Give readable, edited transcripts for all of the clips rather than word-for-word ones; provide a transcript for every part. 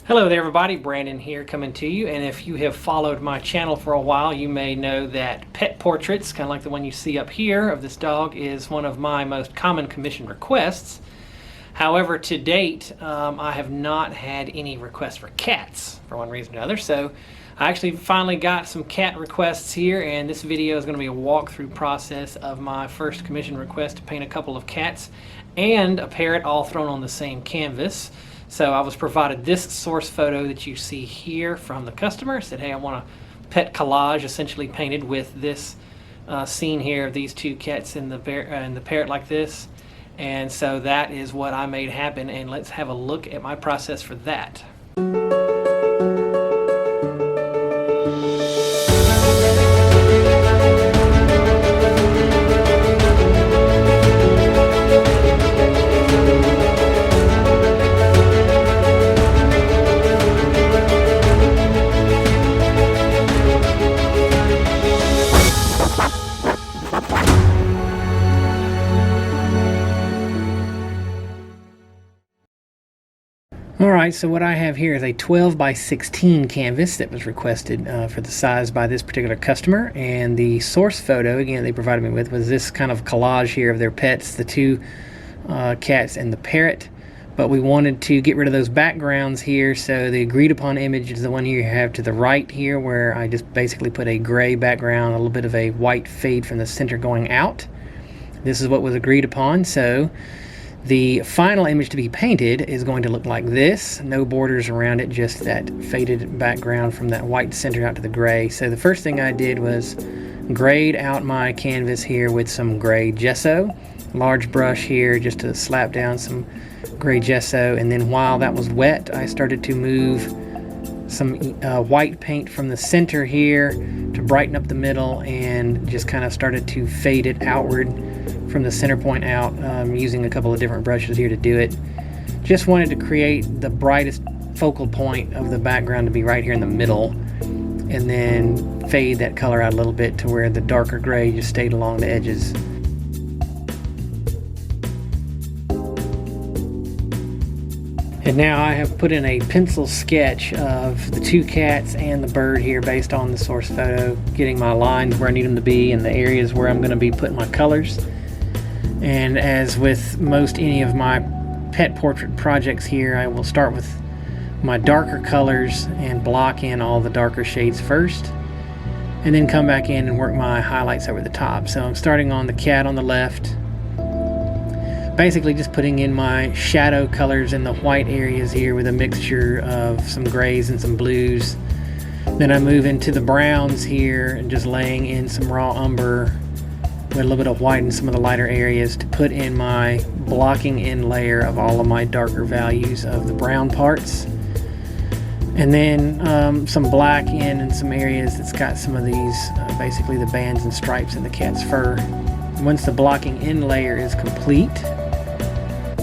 Hello there everybody, Brandon here coming to you, and if you have followed my channel for a while you may know that pet portraits, kind of like the one you see up here of this dog, is one of my most common commission requests. However, to date I have not had any requests for cats for one reason or another, so I actually finally got some cat requests here, and this video is going to be a walkthrough process of my first commission request to paint a couple of cats and a parrot all thrown on the same canvas. So I was provided this source photo that you see here from the customer. Said, hey, I want a pet collage essentially painted with this scene here of these two cats and the parrot like this. And so that is what I made happen, and let's have a look at my process for that. Alright, so what I have here is a 12 by 16 canvas that was requested for the size by this particular customer, and the source photo, again, they provided me with was this kind of collage here of their pets, the two cats and the parrot. But we wanted to get rid of those backgrounds here, so the agreed upon image is the one you have to the right here, where I just basically put a gray background, a little bit of a white fade from the center going out. This is what was agreed upon, so the final image to be painted is going to look like this. No borders around it, just that faded background from that white center out to the gray. So the first thing I did was grayed out my canvas here with some gray gesso. Large brush here just to slap down some gray gesso, and then while that was wet I started to move some white paint from the center here to brighten up the middle, and just kind of started to fade it outward from the center point out, using a couple of different brushes here to do it. Just wanted to create the brightest focal point of the background to be right here in the middle, and then fade that color out a little bit to where the darker gray just stayed along the edges. And now I have put in a pencil sketch of the two cats and the bird here based on the source photo, getting my lines where I need them to be and the areas where I'm going to be putting my colors. And as with most any of my pet portrait projects here, I will start with my darker colors and block in all the darker shades first, and then come back in and work my highlights over the top. So I'm starting on the cat on the left, basically just putting in my shadow colors in the white areas here with a mixture of some grays and some blues. Then I move into the browns here and just laying in some raw umber with a little bit of white in some of the lighter areas to put in my blocking in layer of all of my darker values of the brown parts. And then some black in some areas that's got some of these, basically the bands and stripes in the cat's fur. Once the blocking in layer is complete,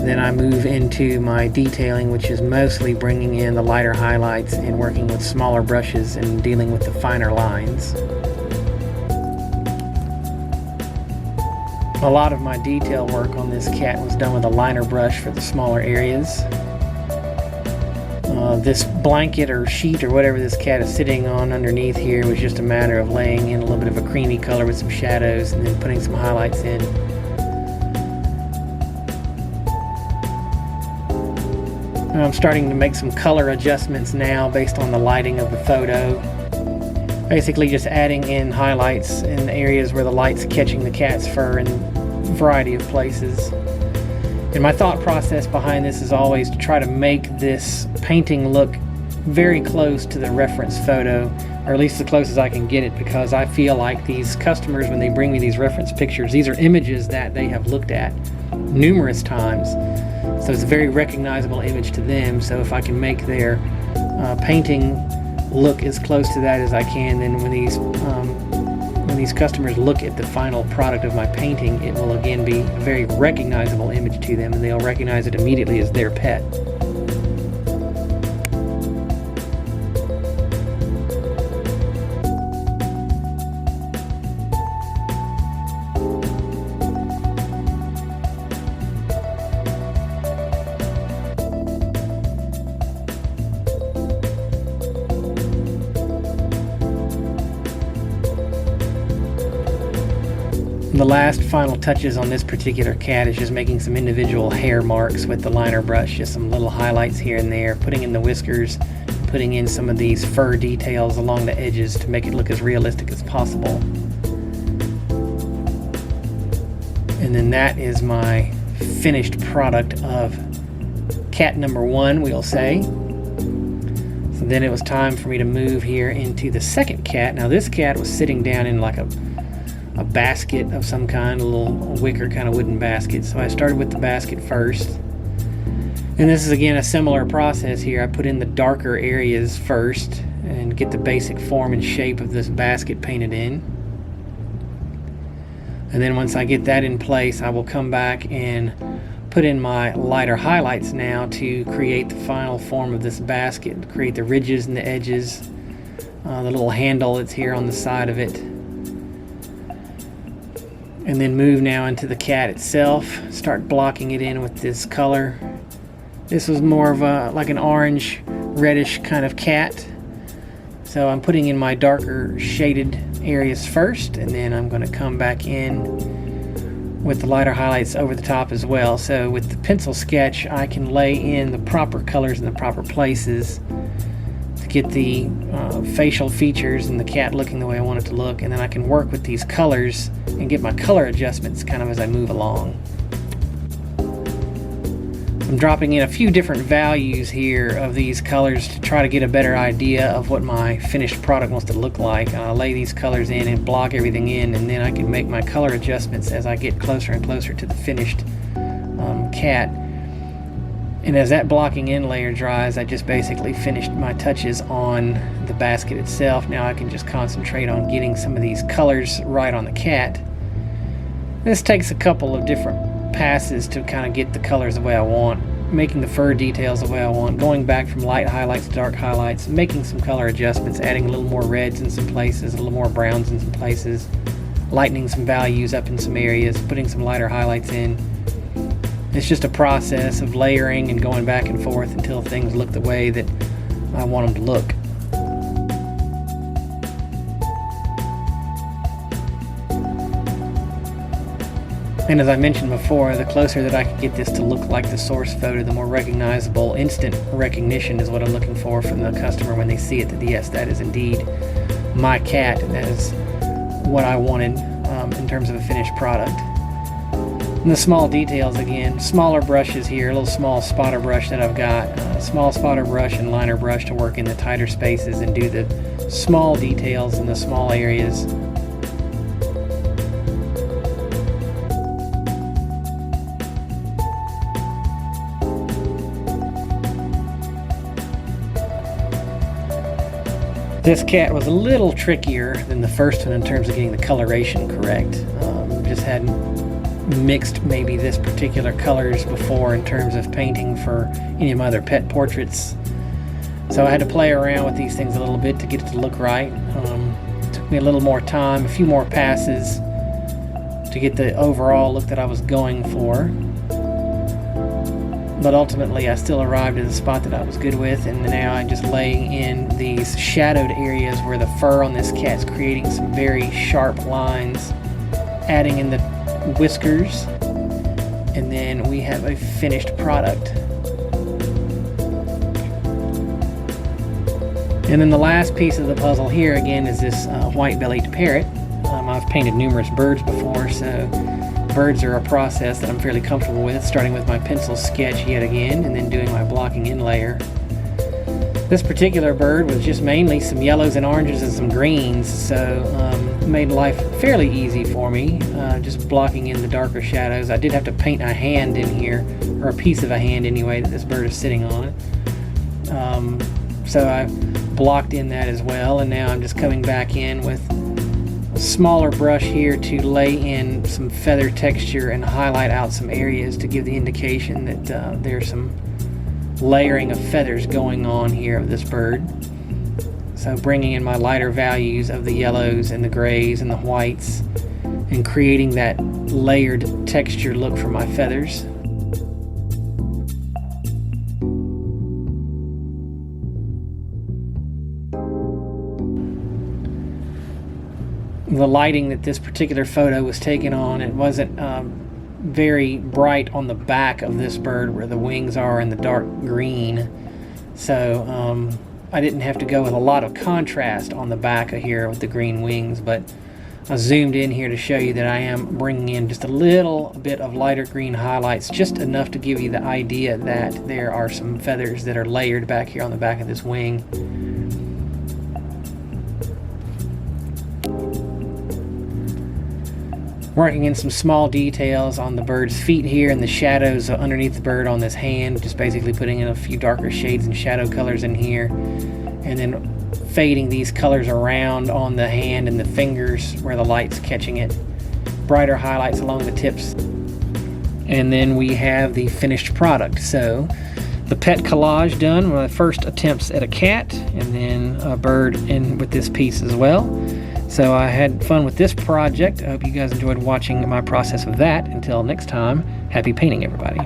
then I move into my detailing, which is mostly bringing in the lighter highlights and working with smaller brushes and dealing with the finer lines. A lot of my detail work on this cat was done with a liner brush for the smaller areas. This blanket or sheet or whatever this cat is sitting on underneath here was just a matter of laying in a little bit of a creamy color with some shadows and then putting some highlights in. I'm starting to make some color adjustments now based on the lighting of the photo. Basically just adding in highlights in the areas where the light's catching the cat's fur in a variety of places. And my thought process behind this is always to try to make this painting look very close to the reference photo, or at least as close as I can get it, because I feel like these customers, when they bring me these reference pictures, these are images that they have looked at numerous times. So it's a very recognizable image to them. So if I can make their painting look as close to that as I can, then when these customers look at the final product of my painting, it will again be a very recognizable image to them, and they'll recognize it immediately as their pet. The last final touches on this particular cat is just making some individual hair marks with the liner brush, just some little highlights here and there, putting in the whiskers, putting in some of these fur details along the edges to make it look as realistic as possible. And then that is my finished product of cat number 1, we'll say. So then it was time for me to move here into the second cat. Now this cat was sitting down in like a basket of some kind, a little wicker kind of wooden basket. So I started with the basket first. And this is again a similar process here. I put in the darker areas first and get the basic form and shape of this basket painted in. And then once I get that in place, I will come back and put in my lighter highlights now to create the final form of this basket, create the ridges and the edges, the little handle that's here on the side of it. And then move now into the cat itself, start blocking it in with this color. This was more of a like an orange reddish kind of cat. So I'm putting in my darker shaded areas first, and then I'm going to come back in with the lighter highlights over the top as well. So with the pencil sketch, I can lay in the proper colors in the proper places to get the facial features and the cat looking the way I want it to look, and then I can work with these colors and get my color adjustments kind of as I move along. I'm dropping in a few different values here of these colors to try to get a better idea of what my finished product wants to look like. I'll lay these colors in and block everything in, and then I can make my color adjustments as I get closer and closer to the finished cat. And as that blocking in layer dries, I just basically finished my touches on the basket itself. Now I can just concentrate on getting some of these colors right on the cat. This takes a couple of different passes to kind of get the colors the way I want, making the fur details the way I want, going back from light highlights to dark highlights, making some color adjustments, adding a little more reds in some places, a little more browns in some places, lightening some values up in some areas, putting some lighter highlights in. It's just a process of layering and going back and forth until things look the way that I want them to look. And as I mentioned before, the closer that I can get this to look like the source photo, the more recognizable, instant recognition is what I'm looking for from the customer when they see it, that yes, that is indeed my cat, and that is what I wanted in terms of a finished product. And the small details, again, smaller brushes here, a little small spotter brush that I've got, small spotter brush and liner brush to work in the tighter spaces and do the small details in the small areas. This cat was a little trickier than the first one in terms of getting the coloration correct. Just hadn't mixed maybe this particular colors before in terms of painting for any of my other pet portraits. So I had to play around with these things a little bit to get it to look right. It took me a little more time, a few more passes to get the overall look that I was going for. But ultimately I still arrived at a spot that I was good with, and now I'm just laying in these shadowed areas where the fur on this cat's creating some very sharp lines, adding in the whiskers, and then we have a finished product. And then the last piece of the puzzle here again is this white-bellied parrot. I've painted numerous birds before, so birds are a process that I'm fairly comfortable with, starting with my pencil sketch yet again and then doing my blocking in layer. This particular bird was just mainly some yellows and oranges and some greens, so made life fairly easy for me, just blocking in the darker shadows. I did have to paint a hand in here, or a piece of a hand anyway, that this bird is sitting on. So I blocked in that as well, and now I'm just coming back in with a smaller brush here to lay in some feather texture and highlight out some areas to give the indication that there's some layering of feathers going on here of this bird. So bringing in my lighter values of the yellows and the grays and the whites and creating that layered texture look for my feathers. the lighting that this particular photo was taken on, it wasn't very bright on the back of this bird where the wings are in the dark green. So I didn't have to go with a lot of contrast on the back of here with the green wings, but I zoomed in here to show you that I am bringing in just a little bit of lighter green highlights, just enough to give you the idea that there are some feathers that are layered back here on the back of this wing. Working in some small details on the bird's feet here and the shadows underneath the bird on this hand, just basically putting in a few darker shades and shadow colors in here, and then fading these colors around on the hand and the fingers where the light's catching it. Brighter highlights along the tips. And then we have the finished product. So the pet collage done, one of the first attempts at a cat, and then a bird in with this piece as well. So I had fun with this project. I hope you guys enjoyed watching my process of that. Until next time, happy painting, everybody.